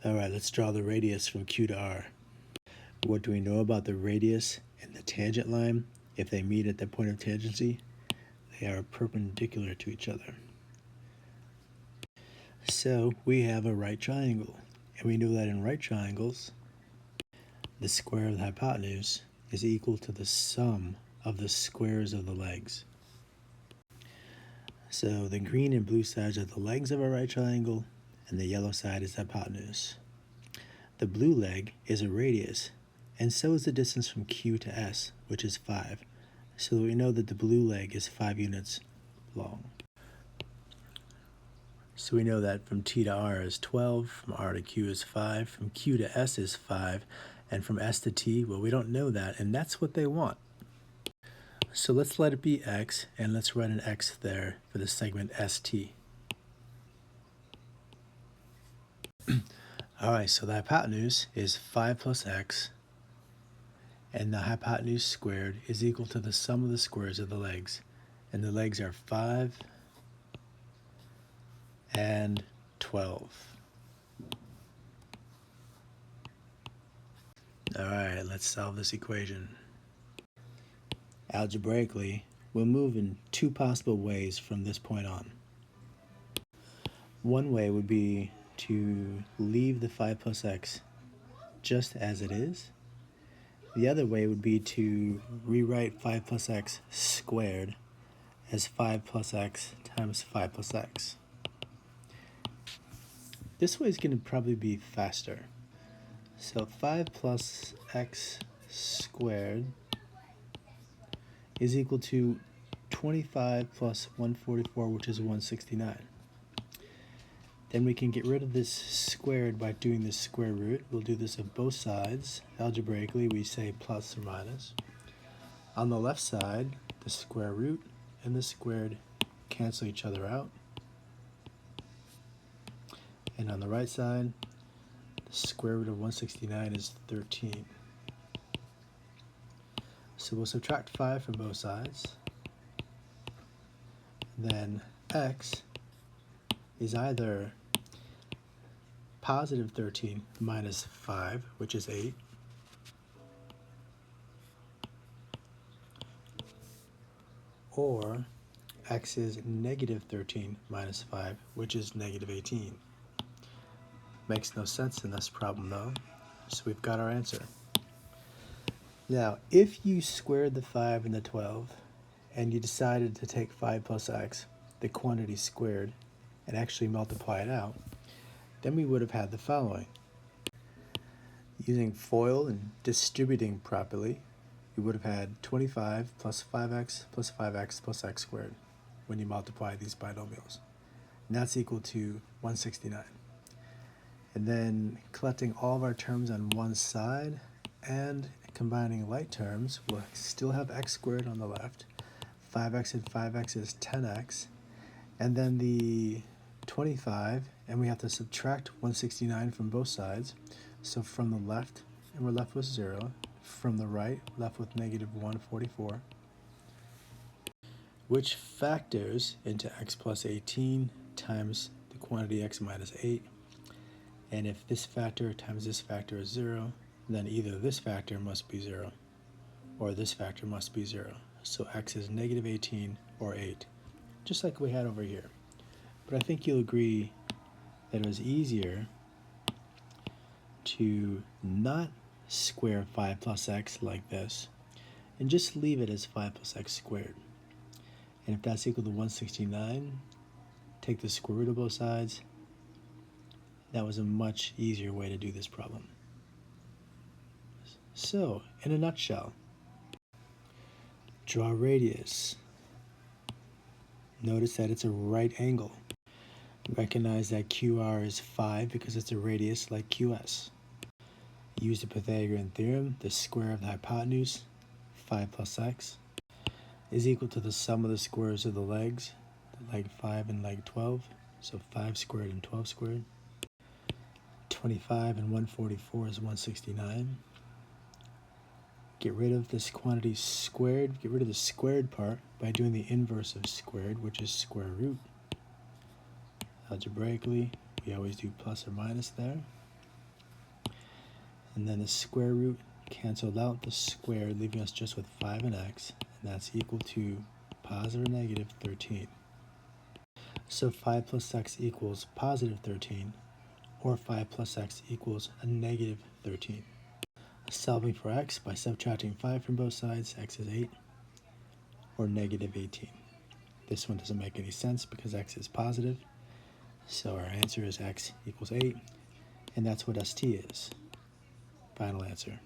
Alright, let's draw the radius from Q to R. What do we know about the radius and the tangent line? If they meet at the point of tangency, they are perpendicular to each other. So we have a right triangle, and we know that in right triangles, the square of the hypotenuse is equal to the sum of the squares of the legs. So the green and blue sides are the legs of a right triangle, and the yellow side is the hypotenuse. The blue leg is a radius, and so is the distance from Q to S, which is 5. So we know that the blue leg is 5 units long. So we know that from T to R is 12, from R to Q is 5, from Q to S is 5, and from S to T, well, we don't know that, and that's what they want. So let's let it be X, and let's write an X there for the segment ST. Alright, so the hypotenuse is 5 plus X, and the hypotenuse squared is equal to the sum of the squares of the legs. And the legs are 5 and 12. Alright, let's solve this equation. Algebraically, we'll move in two possible ways from this point on. One way would be to leave the 5 plus x just as it is. The other way would be to rewrite 5 plus x squared as 5 plus x times 5 plus x. This way is going to probably be faster. So 5 plus x squared is equal to 25 plus 144, which is 169. Then we can get rid of this squared by doing the square root. We'll do this on both sides. Algebraically, we say plus or minus. On the left side, the square root and the squared cancel each other out. And on the right side, the square root of 169 is 13. So we'll subtract 5 from both sides. Then x is either positive 13 minus 5, which is 8, or x is negative 13 minus 5, which is negative 18. Makes no sense in this problem though, so we've got our answer. Now, if you squared the 5 and the 12, and you decided to take 5 plus x, the quantity squared, and actually multiply it out, then we would have had the following. Using FOIL and distributing properly, we would have had 25 plus 5x plus 5x plus x squared when you multiply these binomials. And that's equal to 169. And then collecting all of our terms on one side and combining like terms, we'll still have x squared on the left. 5x and 5x is 10x. And then the 25, and we have to subtract 169 from both sides. So from the left, and we're left with 0. From the right, left with negative 144, which factors into x plus 18 times the quantity x minus 8. And if this factor times this factor is 0, then either this factor must be 0 or this factor must be 0. So x is negative 18 or 8, just like we had over here. But I think you'll agree that it was easier to not square 5 plus x like this and just leave it as 5 plus x squared. And if that's equal to 169, take the square root of both sides. That was a much easier way to do this problem. So, in a nutshell, draw radius. Notice that it's a right angle. Recognize that QR is 5 because it's a radius like QS. Use the Pythagorean theorem. The square of the hypotenuse, 5 plus x, is equal to the sum of the squares of the legs, leg 5 and leg 12. So 5 squared and 12 squared. 25 and 144 is 169. Get rid of this quantity squared, get rid of the squared part by doing the inverse of squared, which is square root. Algebraically, we always do plus or minus there. And then the square root canceled out the square, leaving us just with 5 and x, and that's equal to positive or negative 13. So 5 plus x equals positive 13, or 5 plus x equals a negative 13. Solving for x by subtracting 5 from both sides, x is 8, or negative 18. This one doesn't make any sense because x is positive, so our answer is x equals 8, and that's what ST is. Final answer.